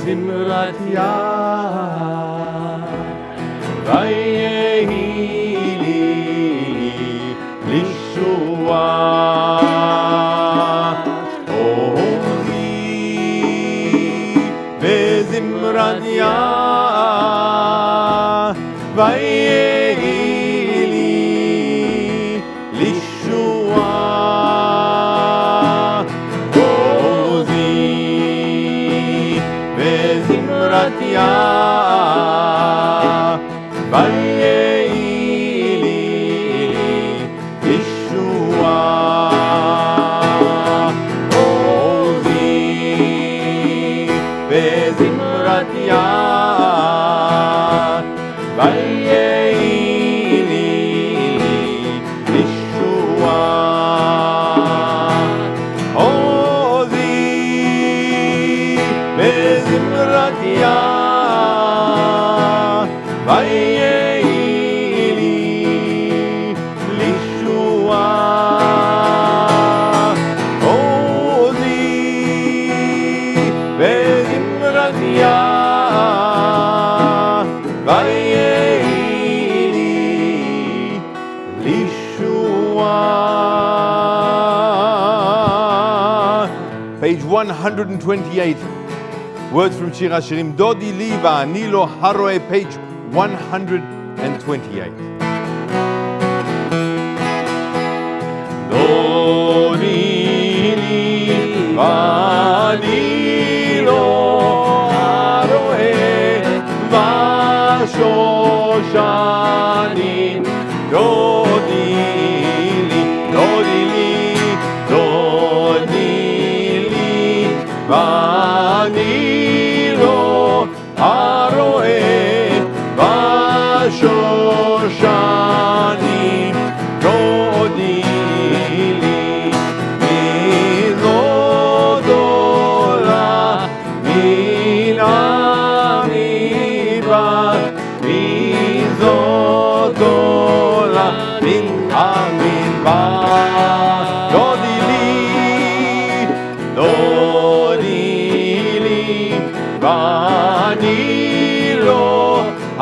וזמרת יד, ויהי לי לישועה. עוזי וזמרת יד, ויהי לי לישועה. עוזי וזמרת יד, ויהי לי לישועה. עוזי וזמרת יד, ויהי לי לישועה. עוזי וזמרת יד, ויהי לי לישועה. עוזי וזמרת יד, ויהי לי לישועה. Page 128. Words from Shir HaShirim. Dodi li va'ani lo haroe. Page 128. Dodi li va'ani lo haroe va'shoshanim. Dodi li, dodi li, dodi li va'ani lo haroe va'shoshanim. Dodi li mizodola min amidbar, mizodola min amidbar. Dodi li, dodi li va'ani lo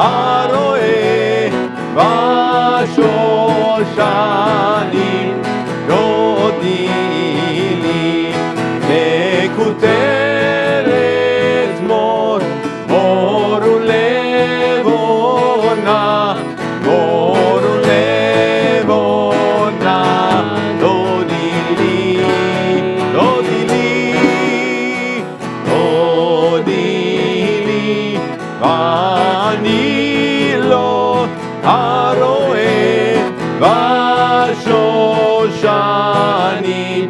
haroe va'shoshanim. Dodi li mekuteret mor, mor ulevona, mor ulevona. Dodi li, dodi li, dodi li va'ani lo haroe va'shoshanim.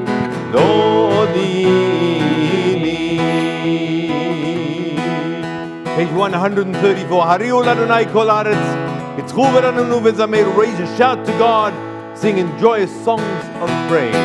Dodi li. Page 134. Hariu l'Adonai kol haaretz, yitzchu v'ranunu v'zameru. Raise a shout to God, singing joyous songs of praise.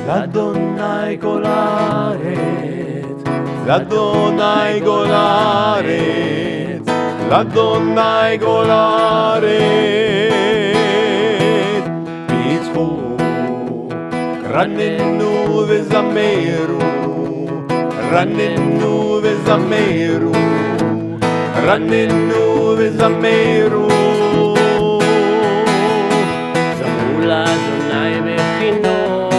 L'Adonai kol haaretz, l'Adonai kol haaretz, l'Adonai kol haaretz. Yitzchu, ranenu v'zameru, ranenu v'zameru, ranenu v'zameru. זמרו לאדוני בכינור,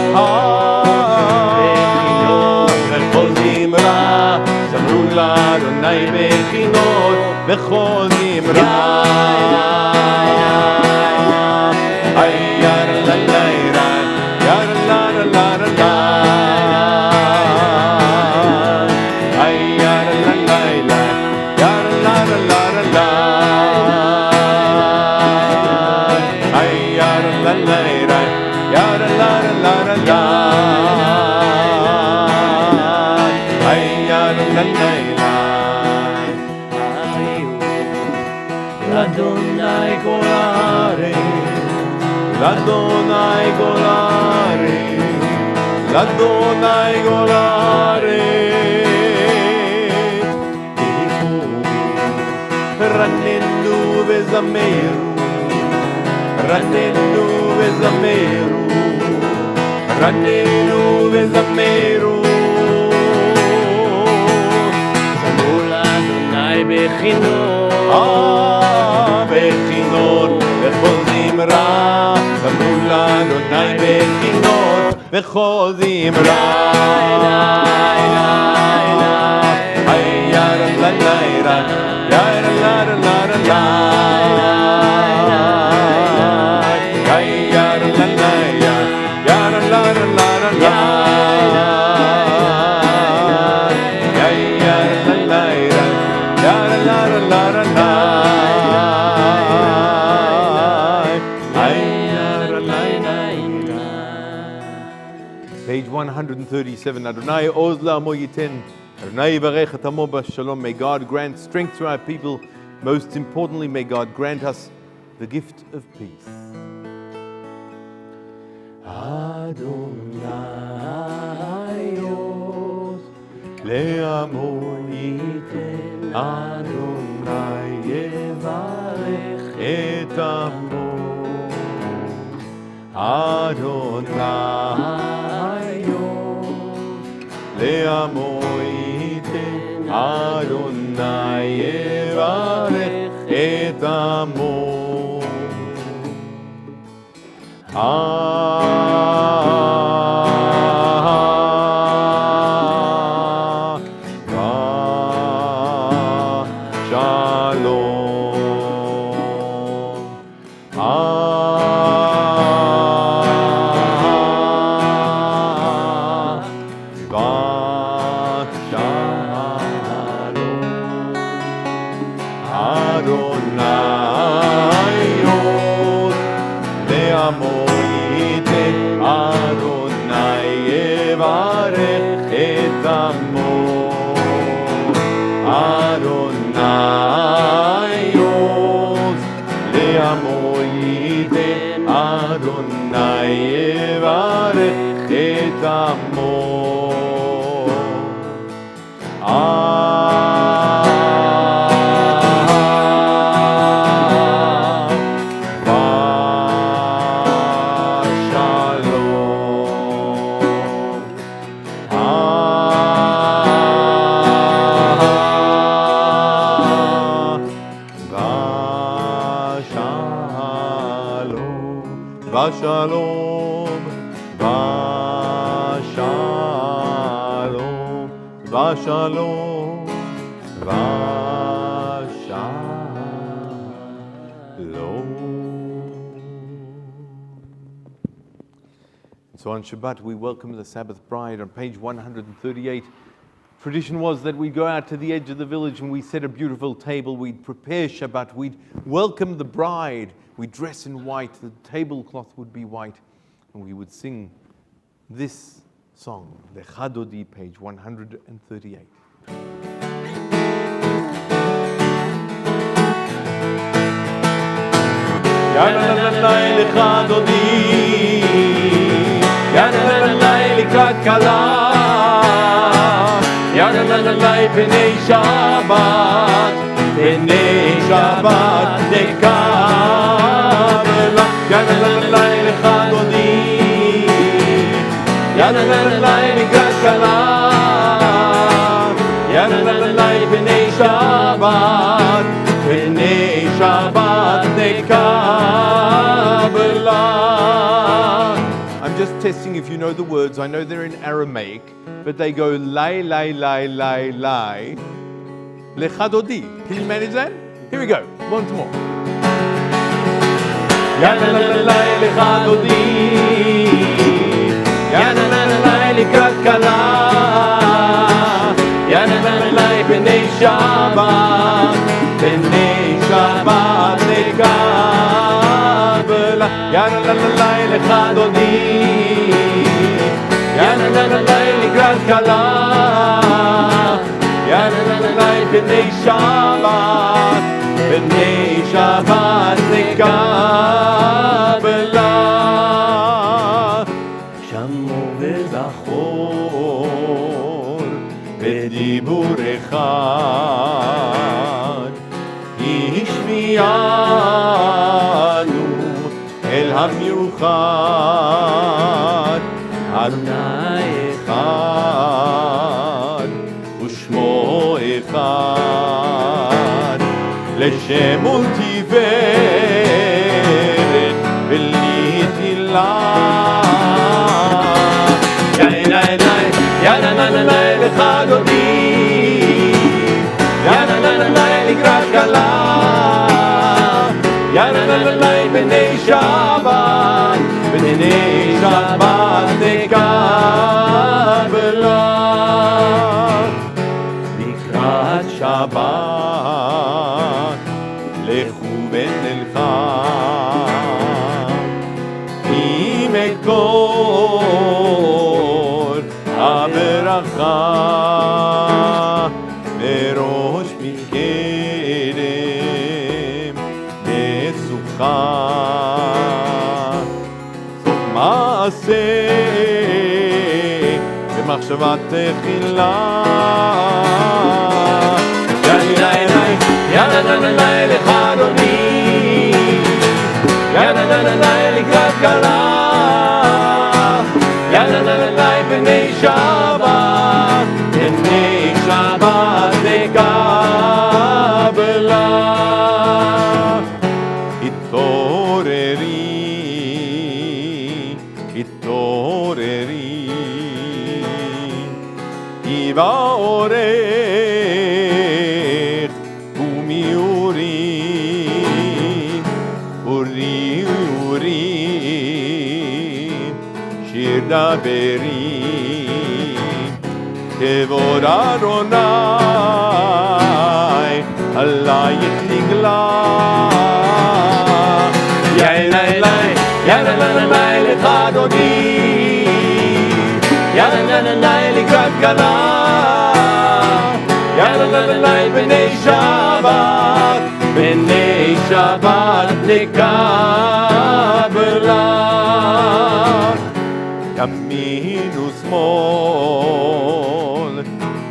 וכל זמרה, זמרו לאדוני בכינור, וכל זמרה. יאר לה לה לה, יאר לה לה לה לה, יאר לה לה לה, יאר לה לה לה, יאר לה לה לה, יאר לה לה לה. כל הארץ, לאדוני כל הארץ, לאדוני כל הארץ. רננו וזמרו, רננו וזמרו, רננו וזמרו. זמרו לאדוני בכינור, בכינור וכל זמרה, זמרו לאדוני בכינור וכל זמרה. Page 137. Adonai oz la'amo yiten. Adonai yivarech et amo b'shalom. May God grant strength to our people. Most importantly, may God grant us the gift of peace. Adonai oz la'amo yiten. Adonai yivarech et amo. Adonai le'amo yiten, Adonai yevarech et amo. Shalom, Shalom, Shalom, So on Shabbat we welcome the Sabbath bride. On page 138, tradition was that we'd go out to the edge of the village and we'd set a beautiful table, we'd prepare Shabbat, we'd welcome the bride, we'd dress in white, the tablecloth would be white, and we would sing this song, Lecha Dodi, page 138. Yadalai Lecha Dodi, Yadalai Lecha Kala, Yadalai B'nei Shabbat, B'nei Shabbat Nekabela, Yadalai Lecha Dodi, Yadalai Lecha Kala, Yadalai B'nei Shabbat, B'nei Shabbat Nekabela. I'm just testing if you know the words. I know they're in Aramaic, but they go lai, lai, lai, lai, lai. Lecha Dodi. Can you manage that? Here we go. Once more. Yadalai Lecha Dodi, Yadalai Lecha Kala, Yadalai B'nei Shabbat, B'nei Shabbat Nekabela, Yadalai Lecha Dodi, Yadalai Lecha Kala, Yadalai B'nei Shabbat b'nei Shabbat nekabela. שמעו וזכור בדיבור אחד השמיענו אל המיוחד. אדוני אחד ושמו אחד, לשם ולתפארת ולתהילה. יננננאי לך אדוני, יננננאי לקראת כלה, יננננאי בני שבת, בני שבת נקבלה. לקראת שבת לכו ונלכה עם כל הברכה בראש מקדם נצוחה. סוף מעשה במחשבה תחילה. יננננאי לך אדוני, יננננאי לקראת כלה, יננננאי בני שבת, בני שבת נקבלה. התעוררי, התעוררי, כי באורך ומיורי, אורי אורי, שיר דברי, כבוד אדוני עלייך נגלה. יננננאי לך אדוני, יננננאי לקראת כלה, יננננאי בני שבת, בני שבת נקבלה. ימין ושמאל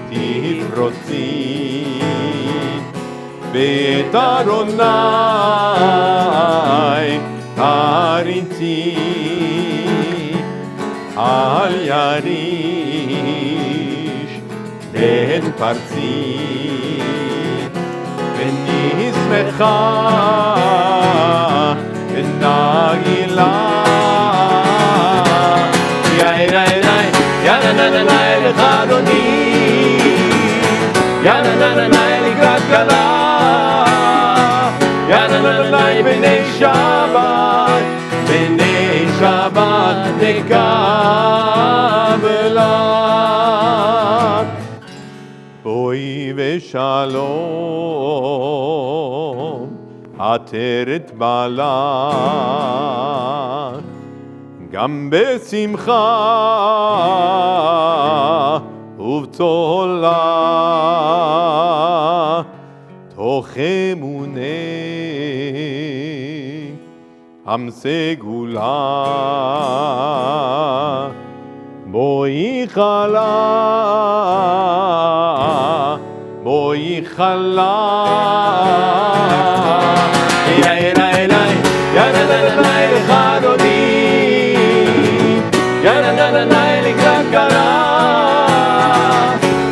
תפרוצי, ואת אדוני תריצי, אל יריש בן פרצי, ונשמחה ונגילה. יננננאי לך אדוני, יננננאי לקראת כלה, יננננאי בני שבת, בני שבת נקבלה. בואי ושלום עטרת בעלה, גם בשמחה ובצהלה, תוך אמוני המסגולה. בואי חלה, בואי חלה. יננננאי לך אדוני, יננננאי לקראת כלה,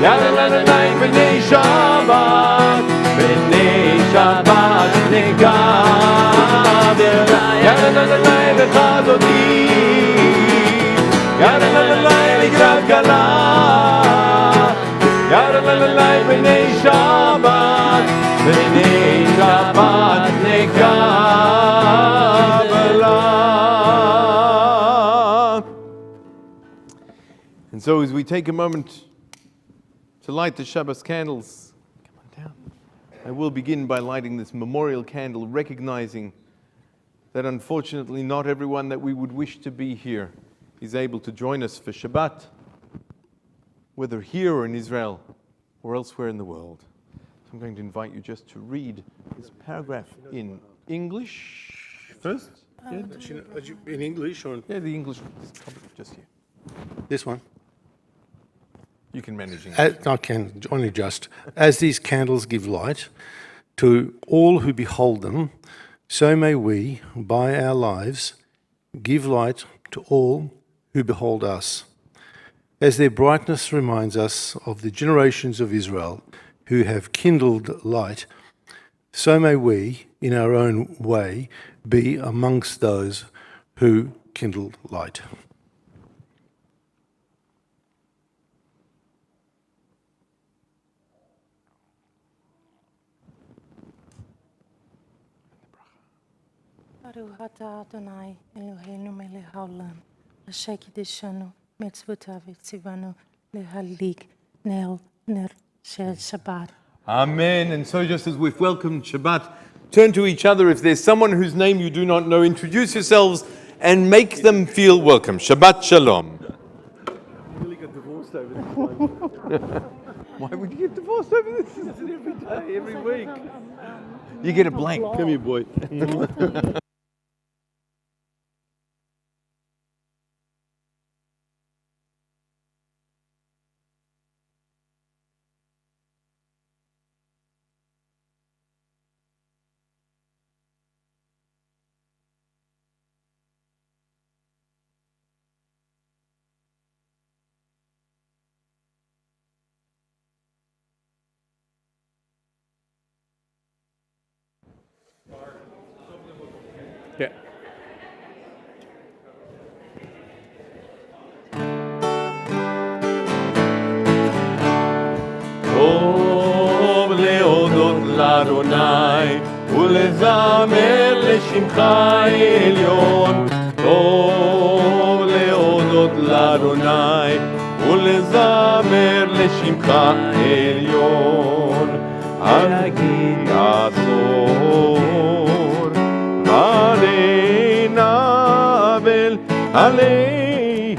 יננננאי בני שבת, בני שבת נקבלה. יננננאי לך אדוני, יננננאי לקראת כלה, יננננאי בני שבת, בני שבת נקבלה. And so as we take a moment to light the Shabbos candles, come on down. I will begin by lighting this memorial candle, recognizing that unfortunately not everyone that we would wish to be here is able to join us for Shabbat, whether here or in Israel or elsewhere in the world. So I'm going to invite you just to read this paragraph in English first. Yeah, In English or yeah, the English. Just here. this one? You can manage English. I can, only just. As these candles give light to all who behold them, so may we, by our lives, give light to all who behold us. As their brightness reminds us of the generations of Israel who have kindled light, so may we, in our own way, be amongst those who kindled light. Baruch atah Adonai Eloheinu melech haolam, asher kiddushanu mitzvotav v'tzivanu lehadlik ner shel Shabbat. Amen. And so just as we've welcomed Shabbat, turn to each other. If there's someone whose name you do not know, introduce yourselves and make them feel welcome. Shabbat Shalom. Nearly got divorced over this one. Why would you get divorced over this? This is every day, every week. You get a blank. Come here, boy. Yeah. טוב להודות לאדוני ולזמר לשמך העליון. טוב להודות לאדוני ולזמר לשמך העליון. הנגיד עשור ונבל עליhi.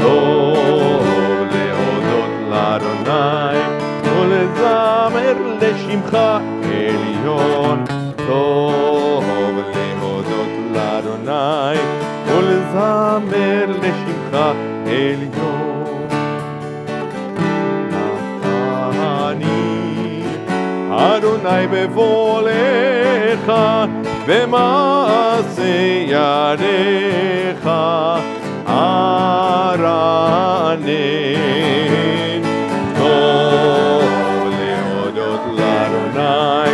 טוב להודות לאדוני ולזמר לשמך עליון. טוב להודות לאדוני ולזמר לשמך עליון. נתני אדוני בבולך במעשה ידיך ארנן. טוב להודות לאדוני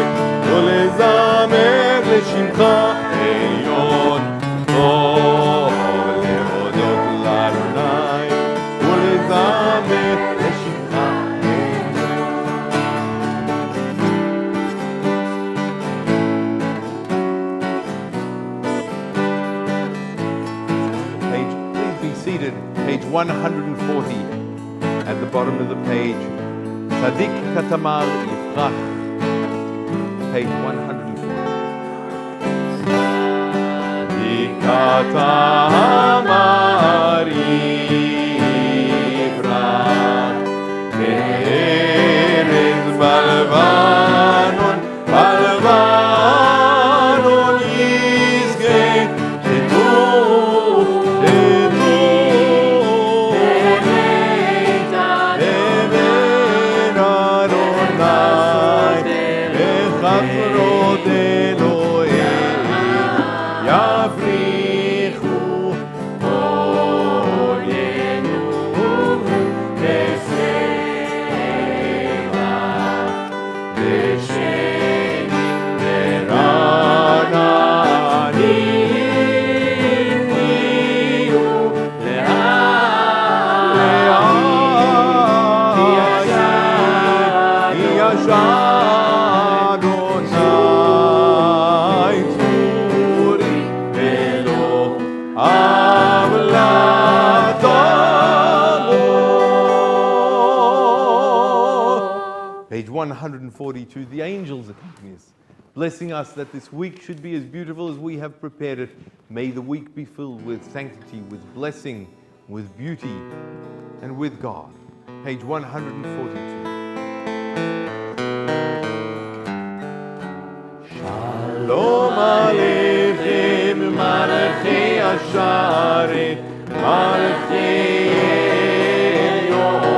ולזמר לשמך עליון. טוב להודות לאדוני ולזמר לשמך Page, please be seated. Page 140 at the bottom of the page. Tzadik katamar yifrach. Page 140. katamar yifrach ke'erez balvanon balvanon yizge שטוב בבית אדוני וחסרות אלוהים יפריחו עולנו כשבע ושנים ורעננים יהיו לעד אדוני צורי ולא עוולה תבוא. Page 142. The angels accompany us, blessing us that this week should be as beautiful as we have prepared it. May the week be filled with sanctity, with blessing, with beauty, and with God. Page 142. Shalom Aleichem, Malachei Asharet, Malachei Elyon,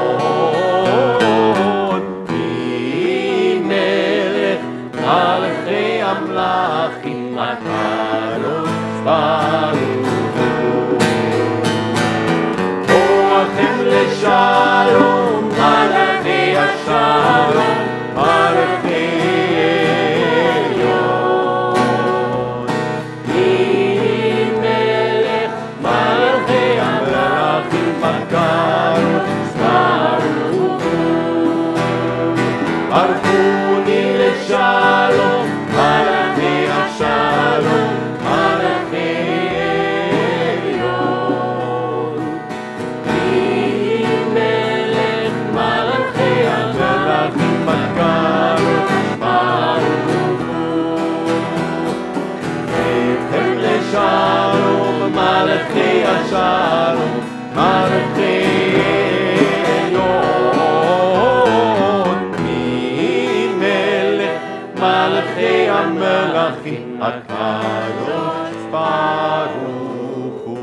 Melech, Malachei Amlachim, Akadosh Baruch Hu. Oachem leShalom, Malachei Ashalom, Malachei Shalom, Malachei Shalom, Malachei Elyon. Melech Malachei Malachim Makarosh Baruch Hu. Echem leShalom, Malachei Shalom, Malachei Melachim Akadosh Baruch Hu.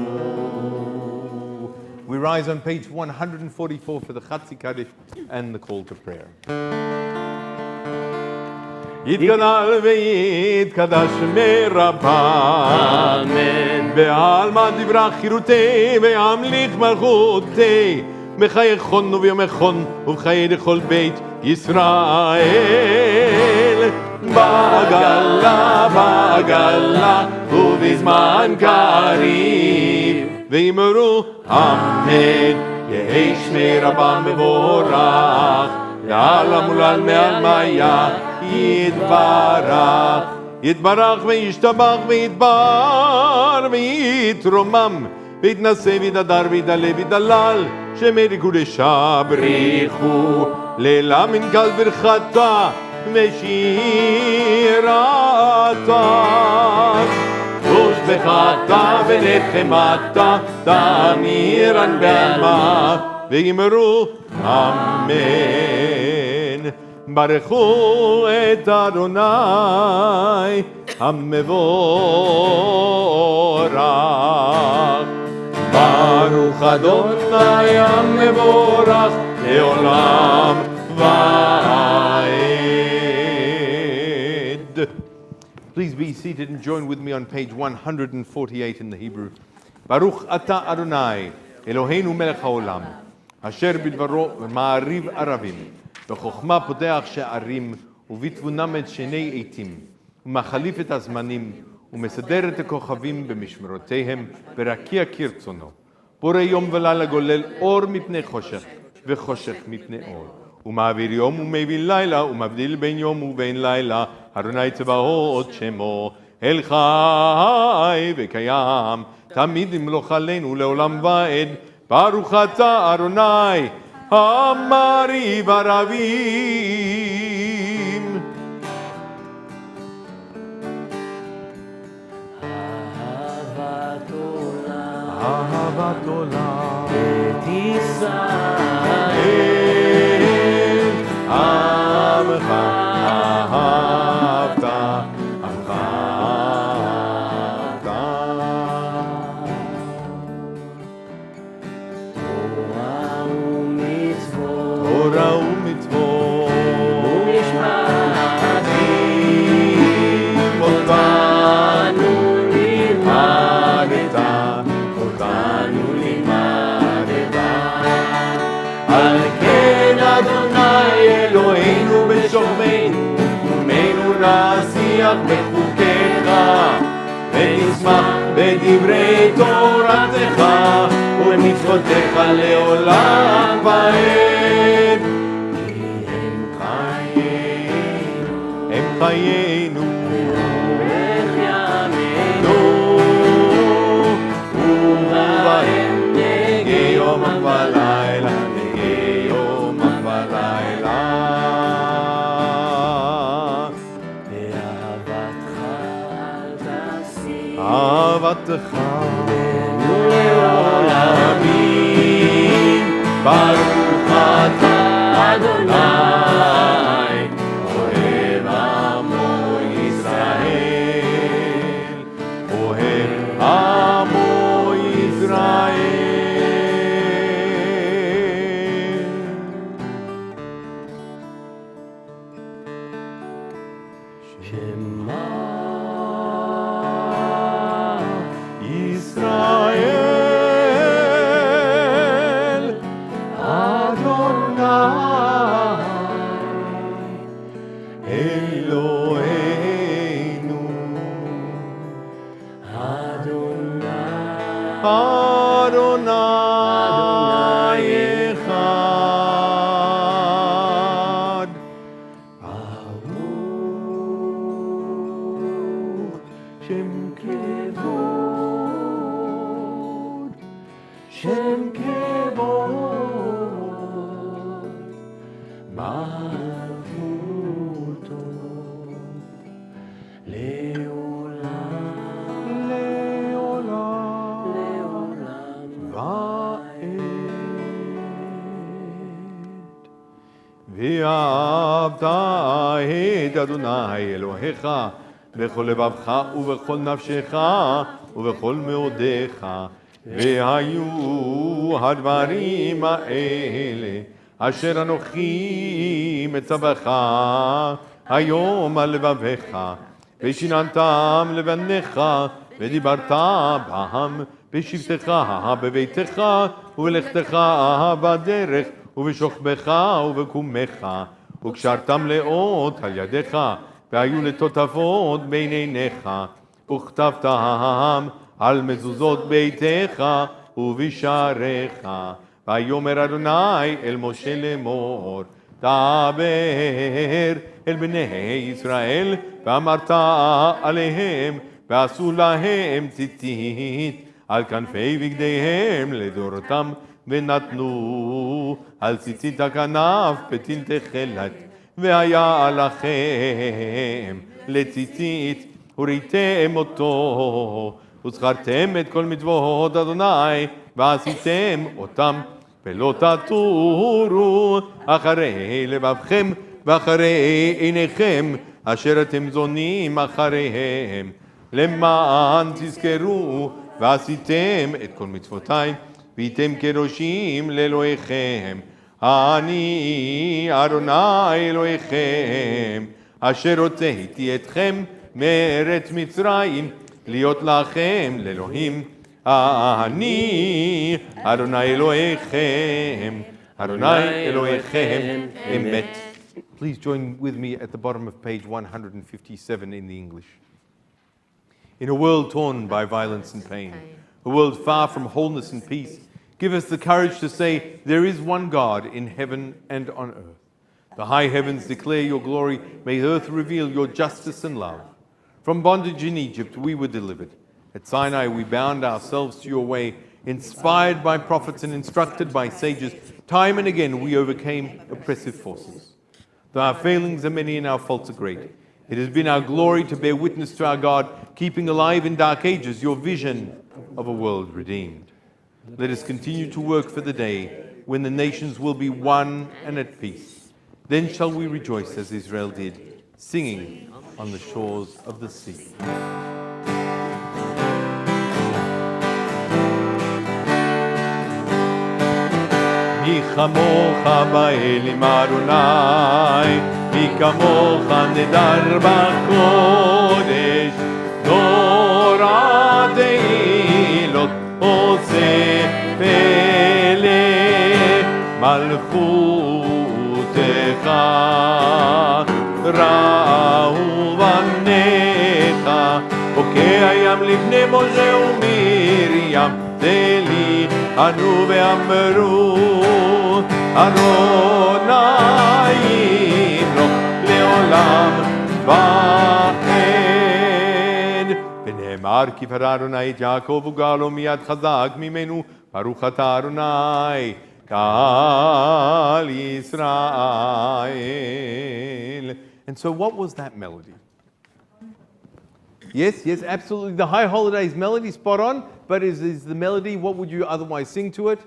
We rise on page 144 for the Chatzi Kaddish and the call to prayer. יתגדל ויתקדש מרבה, Amen. בעלמא דברה חירותי וימליך מלכותי, בחיי חון וביומי חון ובחיי לכל בית ישראל. בעגלה, בעגלה, ובזמן קריב, ואמרו אמן, יהי שמי רבם מבורך, לעלם ולעל מעלמיה יתברך, יתברך וישתבח ויתבר ויתרומם, ויתנשא ויתהדר ויתעלה ויתהלל, שמי קודשה בריחו, לילה מנגל ברכתה ושירתה, ושבחתה ונחמתה, תמירן בעלמה, ואמרו אמן. ברכו את אדוני המבורך. ברוך אדוני המבורך לעולם ועד. Please be seated and join with me on page 148 in the Hebrew. Baruch ata Adonai, Eloheinu melech haolam, asher bidvaro ma'ariv aravim, בחוכמה פותח שערים, ובתבונה שני עיתים, ומחליף את הזמנים, ומסדר את הכוכבים במשמרותיהם, ברקיע כרצונו. בורא יום ולילה גולל אור מפני חושך, וחושך מפני אור. ומעביר יום ומביא לילה, ומבדיל בין יום ובין לילה, אדוני צבאות שמו, אל חי וקיים, תמיד ימלוך עלינו לעולם ועד. ברוך אתה אדוני, המריב ערבים. אהבת עולם, אהבת עולם, את ישראל, עמך אהבת, עמך אהבת. תורה ומצוות, ומשפטים, אותנו לימדת, אותנו לימדת. על כן אדוני אלוהינו בשוכבנו, ומנו נשיח בחוקיך, ונשמח בדברי תורתך, ובמצוותיך לעולם ועד. הם חיינו, ימינו, ובהם נגי יום ולילה, נגי יום ולילה. ואהבתך אל תסיר, אהבתך ולעולמים. ואהבת את אדוני אלוהיך בכל לבבך ובכל נפשך ובכל מאודיך. והיו הדברים האלה אשר אנוכי מצווך היום על לבביך, ושיננתם לבניך, ודיברת בהם בשבתך בביתך ובלכתך בדרך ובשוכבך ובקומך, וקשרתם לאות על ידיך, והיו לטוטפות בין עיניך, וכתבתם על מזוזות ביתך ובשעריך. ויאמר אדוני אל משה לאמור, דבר אל בני ישראל, ואמרת עליהם, ועשו להם ציצית על כנפי בגדיהם לדורותם, ונתנו על ציצית הכנף פתיל תכלת, והיה לכם לציצית, וראיתם אותו, וזכרתם את כל מצוות אדוני, ועשיתם אותם, ולא תטורו אחרי לבבכם ואחרי עיניכם, אשר אתם זונים אחריהם, למען תזכרו ועשיתם את כל מצוותי, והייתם קדושים לאלוהיכם. אני אדוני אלוהיכם, אשר הוצאתי אתכם מארץ מצרים, להיות לכם לאלוהים. אני אדוני אלוהיכם, אדוני אלוהיכם אמת. Please join with me at the bottom of page 157 in the English. In a world torn by violence and pain, a world far from wholeness and peace, give us the courage to say, there is one God in heaven and on earth. The high heavens declare your glory, may the earth reveal your justice and love. From bondage in Egypt we were delivered. At Sinai we bound ourselves to your way, inspired by prophets and instructed by sages. Time and again we overcame oppressive forces. Though our failings are many and our faults are great, it has been our glory to bear witness to our God, keeping alive in dark ages your vision of a world redeemed. Let us continue to work for the day when the nations will be one and at peace. Then shall we rejoice as Israel did, singing on the shores of the sea. מי כמוך באלים אדוני, מי כמוך נדר בקודש, תורה תהילות עושה פלא, מלכותך ראו בניך, בוקע ים לפני משה ומרים, תלי ענו ואמרו, אדוני ימלוך לעולם ועד. ונאמר כי פרע אדוני את יעקב וגאלו מיד חזק ממנו, ברוך אתה אדוני קהל ישראל. And so what was that melody? Yes, absolutely. The High Holidays melody, spot on. But is the melody, what would you otherwise sing to it?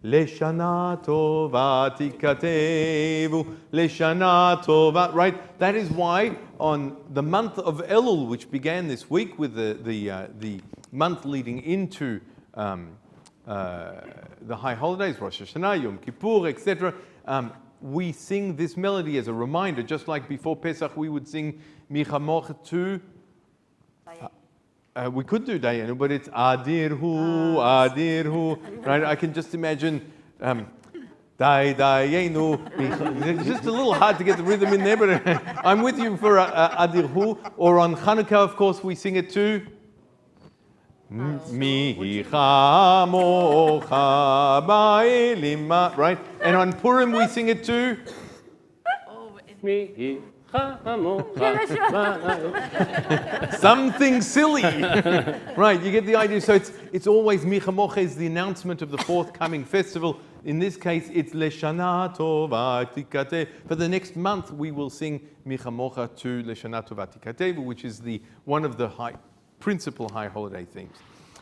Leshana tova tikatevu, Leshana tova, right? That is why on the month of Elul, which began this week with the month leading into the High Holidays, Rosh Hashanah, Yom Kippur, etc., we sing this melody as a reminder, just like before Pesach we would sing Michamoch to. We could do Dayenu, but it's Adirhu, right? I can just imagine Dayenu. It's just a little hard to get the rhythm in there, but I'm with you for Adirhu. Or on Hanukkah, of course, we sing it too. Right? And on Purim, we sing it too. Something silly. Right, you get the idea. So it's always Micha Mocha is the announcement of the forthcoming festival. In this case, it's Leshana Tova Tikate. For the next month, we will sing Micha Mocha to Leshana Tova Tikate, which is one of the principal high holiday themes.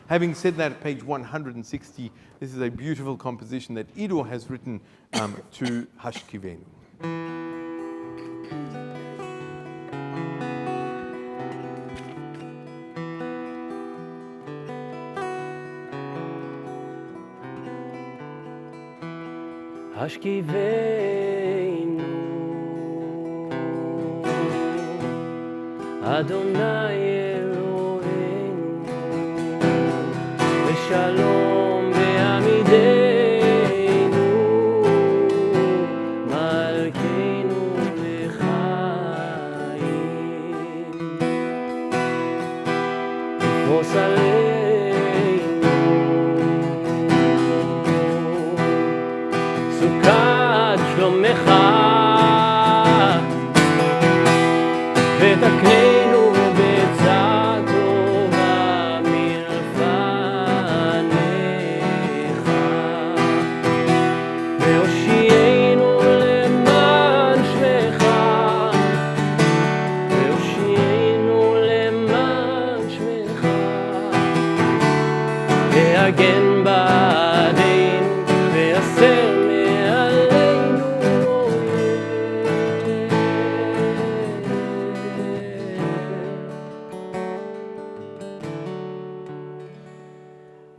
Having said that, page 160, this is a beautiful composition that Ido has written to Hashkivenu. השכיבנו, אדוני אלוהינו, בשלום בעמידנו, מלכנו לחיים. תפרוס עלינו סוכת שלומך, ותקננו בעצה טובה מלפניך, והושיענו למען שמך, והושיענו למען שמך, והגן בעדינו והסר מעלינו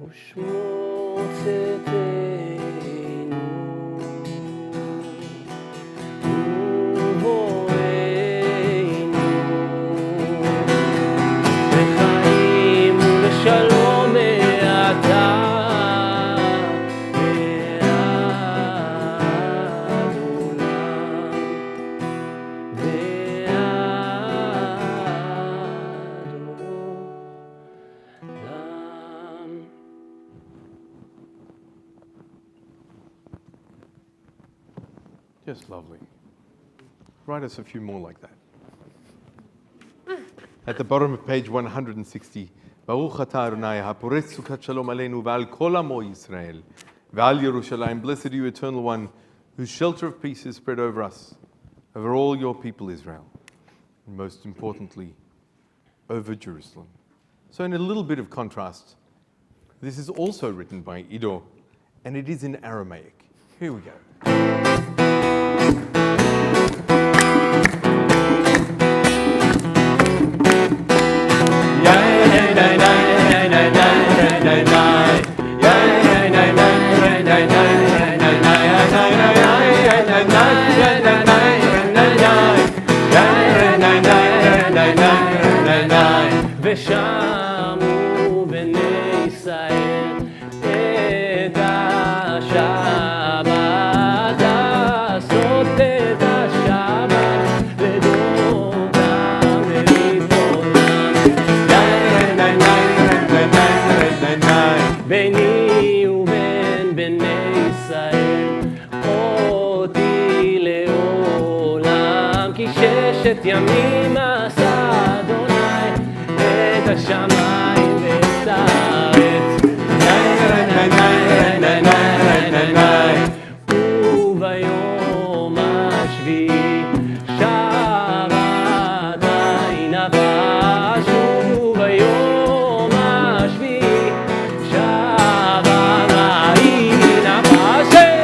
ושמור צאתנו ובואנו לחיים ולשלום מעתה Just lovely. Write us a few more like that. At the bottom of page 160, Baruch atah Adonai haporetz sukat shalom aleinu v'al kol amo Yisrael v'al Yerushalayim. Blessed are you, Eternal One, whose shelter of peace is spread over us, over all your people Israel, and most importantly, over Jerusalem. So in a little bit of contrast, this is also written by Ido, and it is in Aramaic. Here we go. ושמעו בני ישראל את השבת, לעשות את השבת לדורם ולדורם. ביני ובין בני ישראל אותי לעולם, כי ששת ימים עשה אדוני את השמיים ואת הארץ, וביום השביעי שבת נפש, וביום השביעי שבת נפש.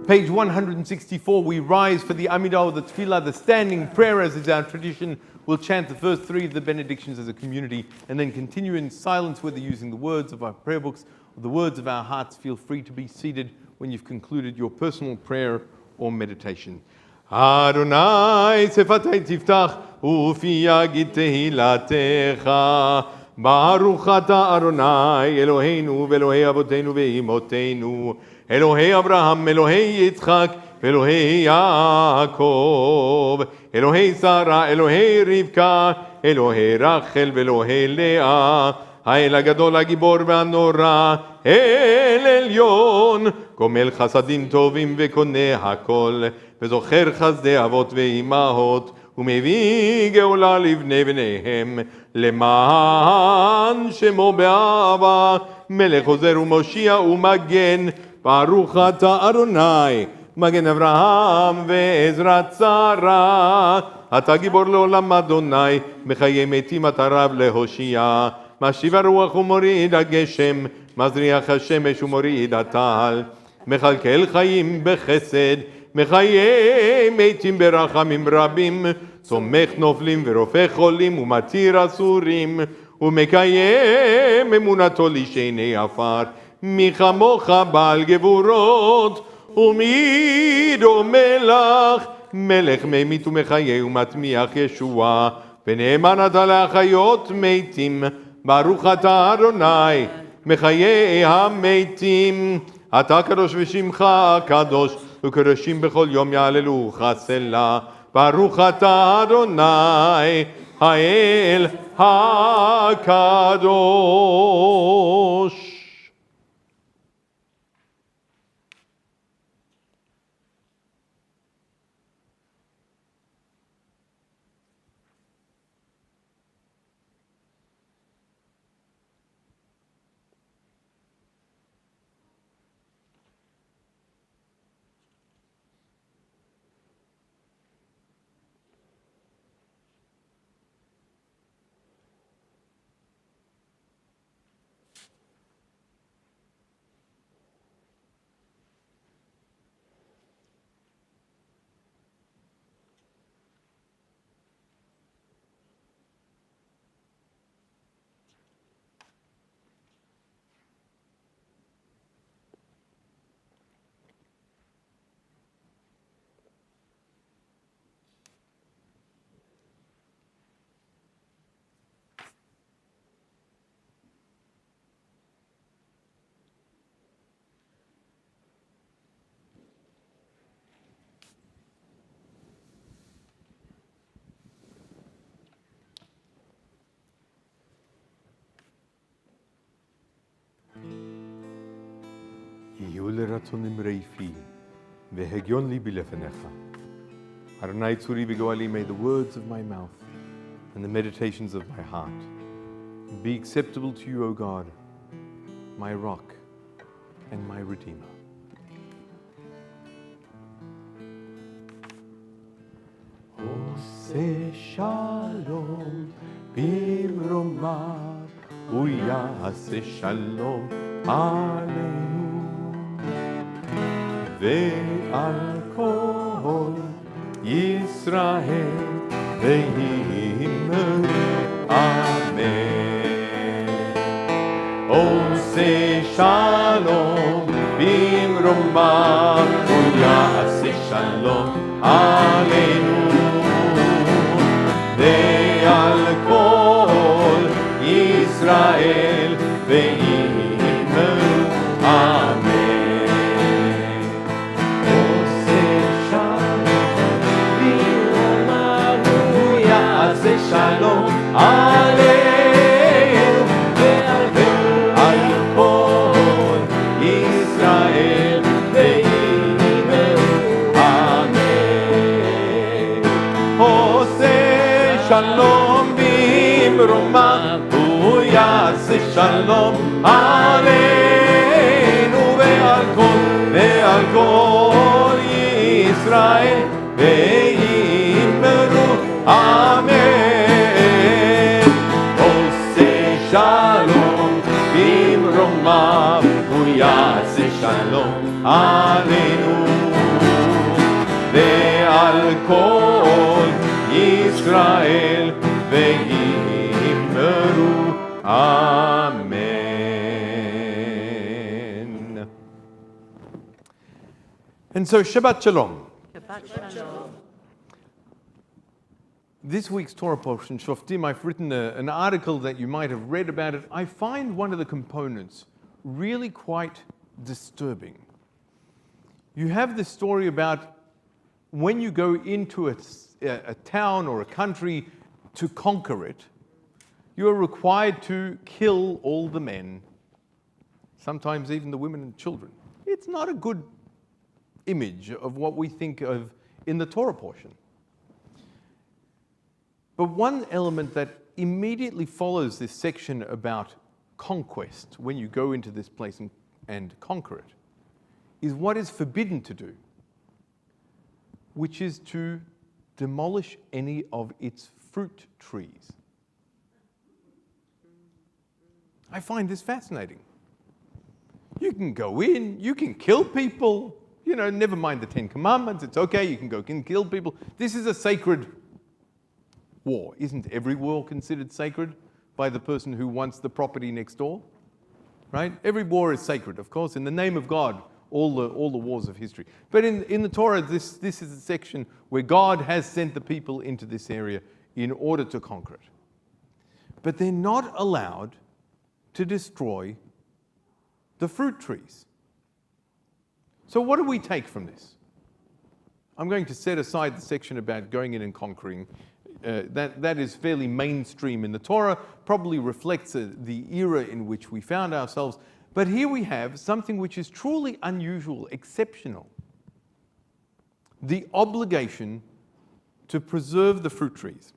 Page 164, we rise for the Amidah, the Tefillah, the standing prayer as is our tradition. We'll chant the first three of the benedictions as a community and then continue in silence, whether using the words of our prayer books or the words of our hearts. Feel free to be seated when you've concluded your personal prayer or meditation. Adonai sefatai tiftach ufi yagid tehilatecha Baruch atah Adonai Eloheinu ve'Elohei avotenu ve'imotenu Elohei Abraham, Elohei Yitzchak, Elohei Yaakov, Elohei Sarah, Elohei Rivka, Elohei Rachel, Elohei Leah, האל הגדול, הגיבור והנורא, אל עליון, גומל חסדים טובים וקונה הכל, וזוכר חסדי אבות ואימהות, ומביא גאולה לבני בניהם, למען שמו באהבה, מלך עוזר ומושיע ומגן, ברוך אתה אדוני, מגן אברהם ועזרת שרה. אתה גיבור לעולם אדוני, מחיי מתים אתה רב להושיע, משיב הרוח ומוריד הגשם, מזריח השמש ומוריד הטל, מכלכל חיים בחסד, מחיי מתים ברחמים רבים, צומח נופלים ורופא חולים ומתיר אסורים, ומקיים אמונתו לשני עפר. מי כמוך בעל גבורות, ומי דומה לך, מלך ממית ומחיה ומטמיח ישועה, ונאמן אתה להחיות מתים, ברוך אתה אדוני, מחיי המתים. אתה קדוש ושמך קדוש, וקדושים בכל יום יעללוך סלה. ברוך אתה אדוני, האל הקדוש. יהיו לרצון אמרי-פי, והגיון ליבי לפניך. אדוני צורי וגואלי, may the words of my mouth and the meditations of my heart be acceptable to you, O God, my rock and my redeemer. עושה שלום במרומיו, הוא יעשה שלום עלינו. ועל כל ישראל ויאמרו אמן. עושה שלום במרומיו, הוא יעשה שלום עלינו. ועל כל ישראל ויאמרו אמן. שלום עלינו ועל כל ישראל ויאמרו אמן. עושה שלום במרומיו, הוא יעשה שלום עלינו ועל כל ישראל ויאמרו אמן. שלום במרומיו, הוא יעשה שלום עלינו ועל כל ישראל ויאמרו אמן. And so Shabbat Shalom. Shabbat Shalom. This week's Torah portion, Shoftim, I've written an article that you might have read about it. I find one of the components really quite disturbing. You have this story about when you go into a town or a country to conquer it, You are required to kill all the men, sometimes even the women and children. It's not a good image of what we think of in the Torah portion. But one element that immediately follows this section about conquest, when you go into this place and conquer it, is what is forbidden to do, which is to demolish any of its fruit trees. I find this fascinating. You can go in, you can kill people, you know, never mind the 10 Commandments, it's okay, you can go and kill people. This is a sacred war. Isn't every war considered sacred by the person who wants the property next door? Right? Every war is sacred, of course, in the name of God, all the wars of history. But in the Torah, this is a section where God has sent the people into this area in order to conquer it. But they're not allowed to destroy the fruit trees. So what do we take from this? I'm going to set aside the section about going in and conquering. That is fairly mainstream in the Torah, probably reflects the era in which we found ourselves. But here we have something which is truly unusual, exceptional. The obligation to preserve the fruit trees.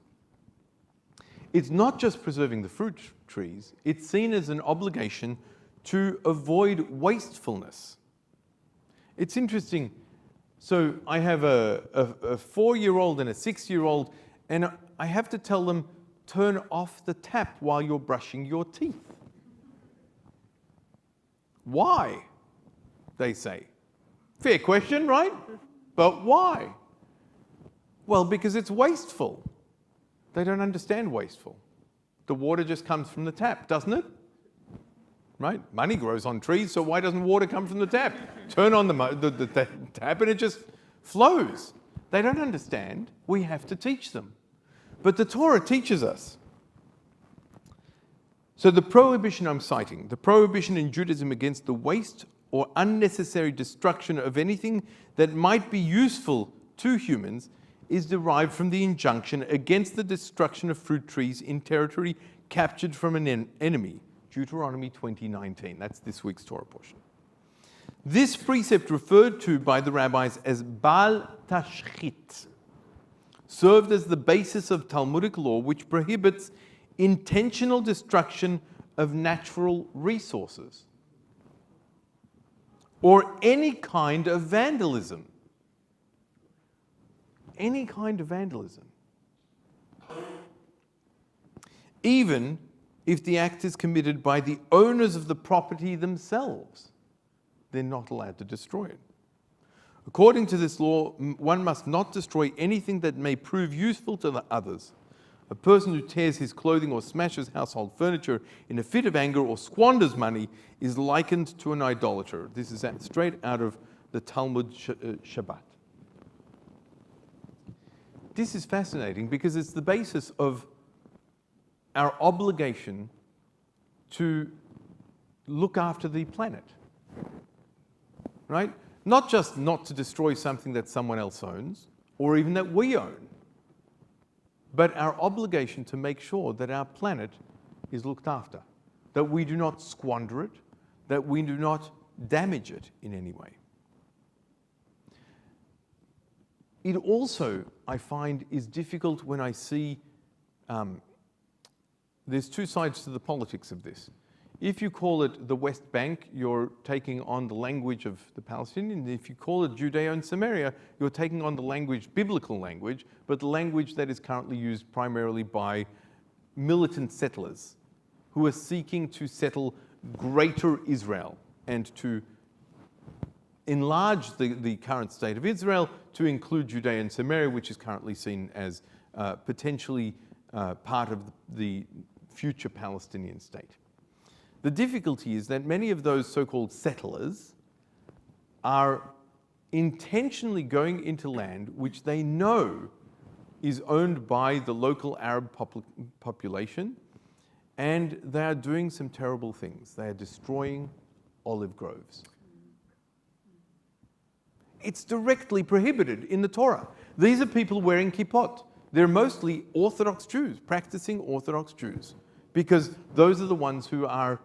It's not just preserving the fruit trees, it's seen as an obligation to avoid wastefulness. It's interesting. So I have a 4-year-old and a 6-year-old, and I have to tell them, turn off the tap while you're brushing your teeth. Why? They say. Fair question, right? But why? Well, because it's wasteful. They don't understand wasteful. The water just comes from the tap, doesn't it? Right? Money grows on trees, so why doesn't water come from the tap? Turn on the tap and it just flows. They don't understand. We have to teach them. But the Torah teaches us. So the prohibition I'm citing, the prohibition in Judaism against the waste or unnecessary destruction of anything that might be useful to humans, is derived from the injunction against the destruction of fruit trees in territory captured from an enemy. Deuteronomy 20:19. That's this week's Torah portion. This precept, referred to by the rabbis as Bal Tashchit, served as the basis of Talmudic law, which prohibits intentional destruction of natural resources or any kind of vandalism. Any kind of vandalism. Even if the act is committed by the owners of the property themselves, they're not allowed to destroy it. According to this law, one must not destroy anything that may prove useful to the others. A person who tears his clothing or smashes household furniture in a fit of anger or squanders money is likened to an idolater. This is straight out of the Talmud Shabbat. This is fascinating because it's the basis of our obligation to look after the planet, right? Not just not to destroy something that someone else owns or even that we own, but our obligation to make sure that our planet is looked after, that we do not squander it, that we do not damage it in any way. It also, I find, is difficult when I see there's two sides to the politics of this. If you call it the West Bank, you're taking on the language of the Palestinians. If you call it Judea and Samaria, you're taking on the language, biblical language, but the language that is currently used primarily by militant settlers who are seeking to settle greater Israel and to enlarge the current state of Israel to include Judea and Samaria, which is currently seen as potentially part of the future Palestinian state. The difficulty is that many of those so-called settlers are intentionally going into land which they know is owned by the local Arab population, and they are doing some terrible things. They are destroying olive groves. It's directly prohibited in the Torah. These are people wearing kippot. They're mostly Orthodox Jews, practicing Orthodox Jews, because those are the ones who are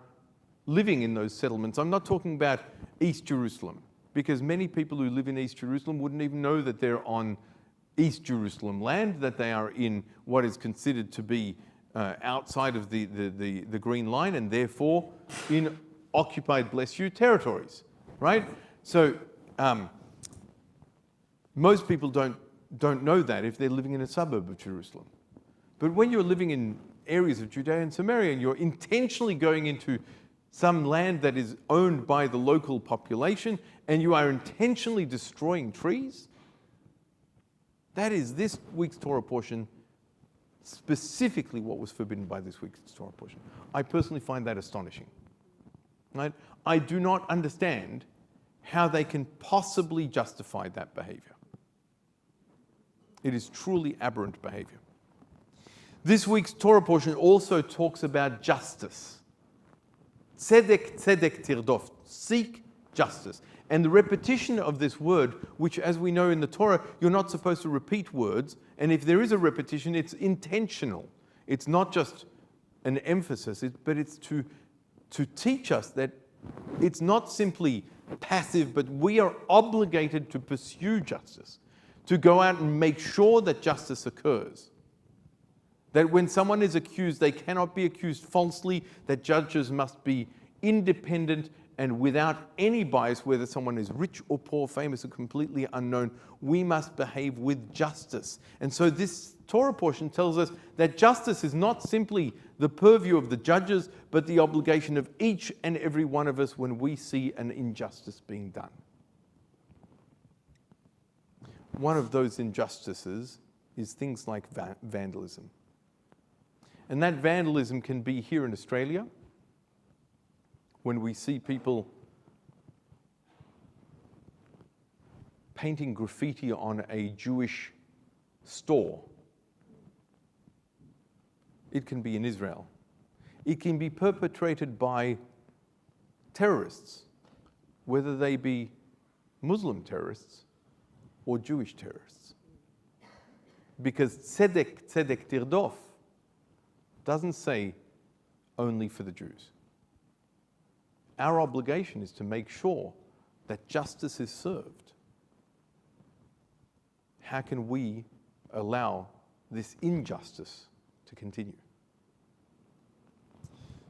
living in those settlements. I'm not talking about East Jerusalem, because many people who live in East Jerusalem wouldn't even know that they're on East Jerusalem land, that they are in what is considered to be outside of the Green Line, and therefore in occupied, bless you, territories, right? So most people don't know that if they're living in a suburb of Jerusalem. But when you're living in areas of Judea and Samaria and you're intentionally going into some land that is owned by the local population and you are intentionally destroying trees, that is this week's Torah portion, specifically what was forbidden by this week's Torah portion. I personally find that astonishing. Right? I do not understand how they can possibly justify that behavior. It is truly aberrant behavior. This week's Torah portion also talks about justice. Tzedek, tzedek tirdof. Seek justice. And the repetition of this word, which as we know in the Torah, you're not supposed to repeat words, and if there is a repetition, it's intentional. It's not just an emphasis, but it's to teach us that it's not simply passive, but we are obligated to pursue justice, to go out and make sure that justice occurs. That when someone is accused, they cannot be accused falsely, that judges must be independent and without any bias, whether someone is rich or poor, famous or completely unknown. We must behave with justice. And so this Torah portion tells us that justice is not simply the purview of the judges, but the obligation of each and every one of us when we see an injustice being done. One of those injustices is things like vandalism. And that vandalism can be here in Australia, when we see people painting graffiti on a Jewish store. It can be in Israel. It can be perpetrated by terrorists, whether they be Muslim terrorists or Jewish terrorists. Because tzedek, tzedek tirdof doesn't say only for the Jews. Our obligation is to make sure that justice is served. How can we allow this injustice to continue?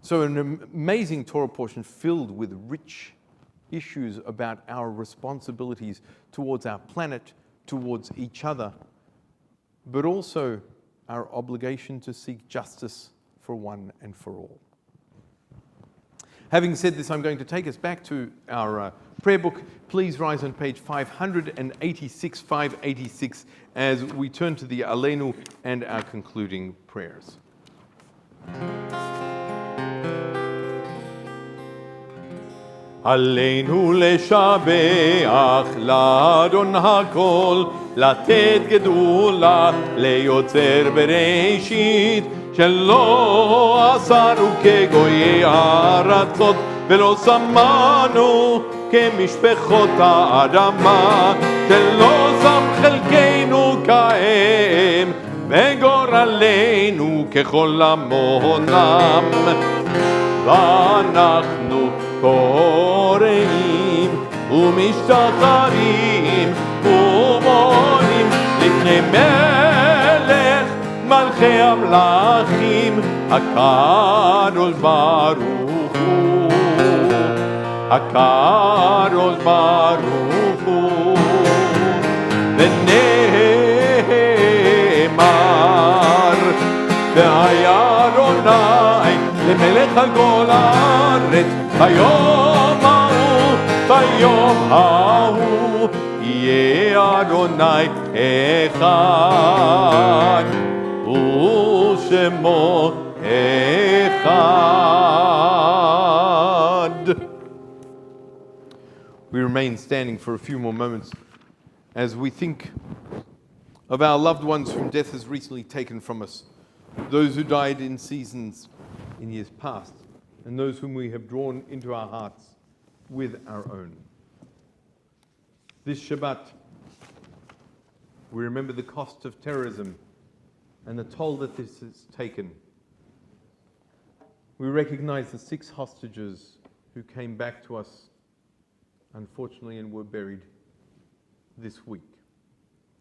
So an amazing Torah portion filled with rich issues about our responsibilities towards our planet, towards each other, but also our obligation to seek justice for one and for all. Having said this, I'm going to take us back to our prayer book. Please rise on page 586 as we turn to the Aleinu and our concluding prayers. עלינו לשבח לאדון הכל, לתת גדולה ליוצר בראשית, שלא עשנו כגויי הארצות, ולא שמנו כמשפחות האדמה, שלא שם חלקנו כהם, וגורלנו ככל עמונם. ואנחנו קוראים ומשתחרים ומונים לפני מלך מלכי המלכים הקדוש ברוך הוא, הקדוש ברוך הוא. ונאמר והיה אדוני למלך על כל הארץ, ביום ההוא יהיה אדוני אחד, ושמו אחד. We remain standing for a few more moments as we think of our loved ones whom death has recently taken from us, those who died in seasons in years past, and those whom we have drawn into our hearts with our own. This Shabbat, we remember the cost of terrorism and the toll that this has taken. We recognize the 6 hostages who came back to us, unfortunately, and were buried this week.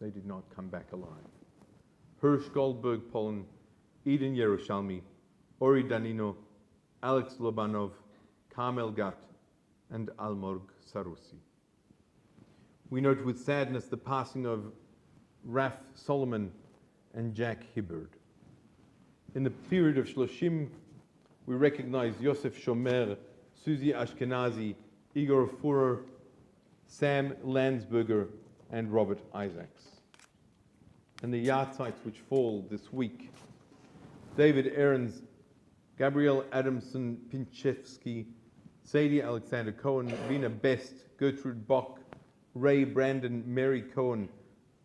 They did not come back alive. Hirsch Goldberg, Poland, Eden Yerushalmi, Ori Danino, Alex Lobanov, Carmel Gat, and Almorg Sarusi. We note with sadness the passing of Raf Solomon and Jack Hibbard. In the period of Shloshim, we recognize Yosef Shomer, Susie Ashkenazi, Igor Fuhrer, Sam Landsberger, and Robert Isaacs. And the yahrzeits which fall this week: David Ahrens, Gabrielle Adamson Pinchevsky, Sadie Alexander Cohen, Vina Best, Gertrude Bock, Ray Brandon, Mary Cohen,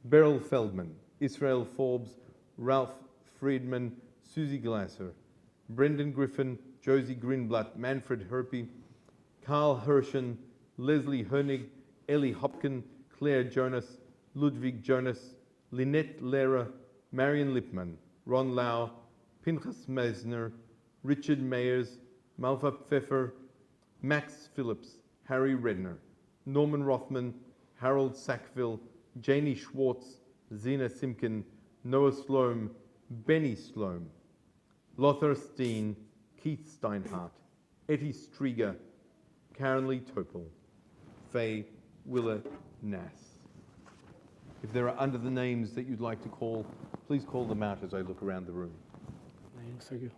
Beryl Feldman, Israel Forbes, Ralph Friedman, Susie Glasser, Brendan Griffin, Josie Greenblatt, Manfred Herpy, Carl Hershen, Leslie Hernig, Ellie Hopkin, Claire Jonas, Ludwig Jonas, Lynette Lehrer, Marion Lipman, Ron Lau, Pinchas Meisner, Richard Mayers, Malva Pfeffer, Max Phillips, Harry Redner, Norman Rothman, Harold Sackville, Janie Schwartz, Zena Simkin, Noah Sloan, Benny Sloan, Lothar Steen, Keith Steinhardt, Etty Strieger, Karen Lee Topol, Faye Willa Nass. If there are under the names that you'd like to call, please call them out as I look around the room. Thank you.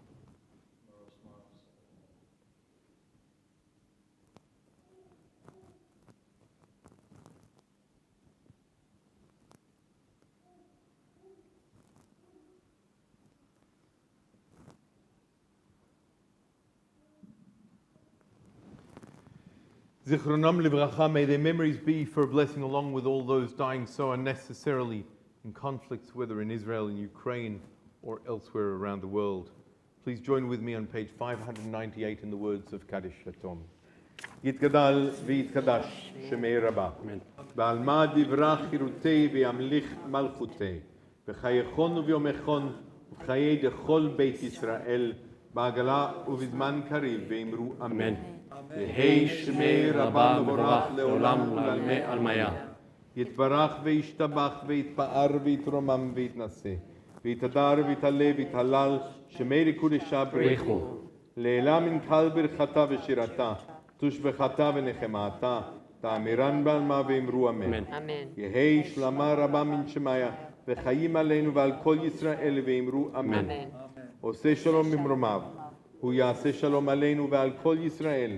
Zichronam livracha, may their memories be for a blessing along with all those dying so unnecessarily in conflicts, whether in Israel, in Ukraine, or elsewhere around the world. Please join with me on page 598 in the words of Kaddish Latom. Yitgadal v'yitkadash shemei rabba. Ba'alma divrach hirutei v'yamlich malchutei. V'chayechon v'yomechon v'chayei dechol beit Yisrael. Ba'agala uvizman kariv v'imru amen. V'hei shemei rabba mevorach leolam u'lalmei almaya. Yitbarach v'yishtabach v'yitpa'ar v'yitromam v'yitnaseh. ויתהדר ויתעלה ויתהלל שמי קודשה ברכו לעילה מן קל ברכתה ושירתה תושבחתה ונחמתה תאמירן בעלמה ואמרו אמן יהי שלמה רבה מן שמיה וחיים עלינו ועל כל ישראל ואמרו אמן עושה שלום ממרומיו הוא יעשה שלום עלינו ועל כל ישראל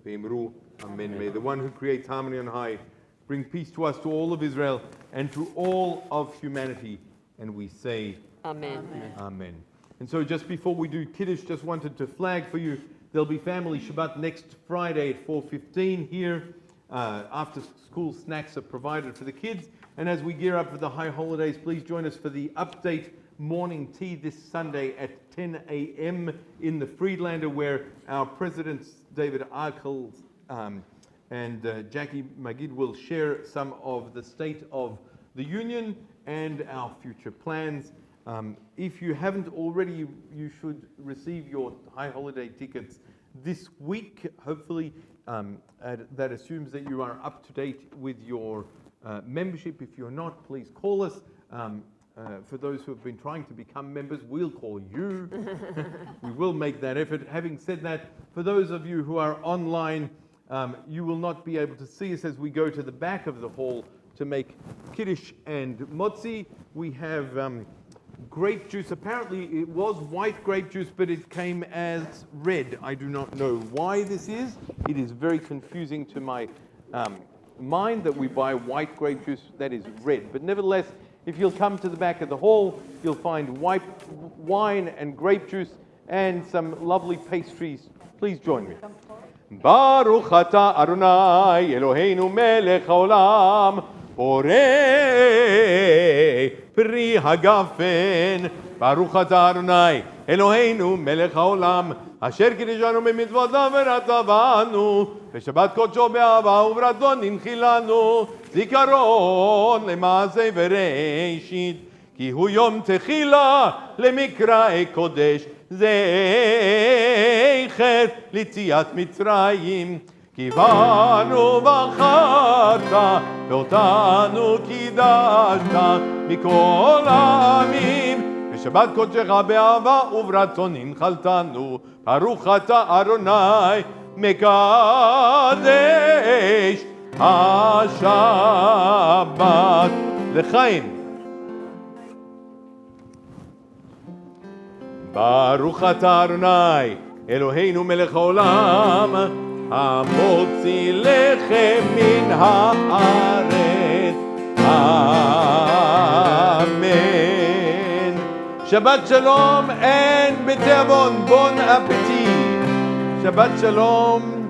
ואמרו amen. May the one who creates harmony on high bring peace to us, to all of Israel and to all of humanity. And we say, Amen. Amen. And so just before we do Kiddush, just wanted to flag for you, there'll be family Shabbat next Friday at 4:15 here. After school snacks are provided for the kids. And as we gear up for the high holidays, please join us for the update morning tea this Sunday at 10 a.m. in the Friedlander, where our presidents, David Arkel and Jackie Magid, will share some of the State of the Union and our future plans. If you haven't already, you should receive your high holiday tickets this week, hopefully. That assumes that you are up to date with your membership. If you're not, please call us. For those who have been trying to become members, we'll call you. We will make that effort. Having said that, for those of you who are online, you will not be able to see us as we go to the back of the hall to make Kiddush and Motzi. We have grape juice. Apparently it was white grape juice, but it came as red. I do not know why this is. It is very confusing to my mind that we buy white grape juice that is red. But nevertheless, if you'll come to the back of the hall, you'll find white wine and grape juice and some lovely pastries. Please join me. Baruch atah Adonai Eloheinu melech haolam borei pri hagafen. Baruch atah Adonai Eloheinu melech haolam asher kiddushanu b'mitzvotav v'ratzavanu v'shabbat kodsho be'ahava u'b'ratzon ninchilanu zikaron lema'aseh v'reishit כי הוא יום תחילה למקראי קודש זכר ליציאת מצרים. כי בנו בחרת ואותנו קידשת מכל העמים. בשבת קודשך באהבה וברצון הנחלתנו. ברוך אתה אדוני מקדש השבת. לחיים. ברוך אתה אדוני אלוהינו מלך העולם המוציא לחם מן הארץ. אמן. שבת שלום and בתיאבון, בון אפטי. שבת שלום.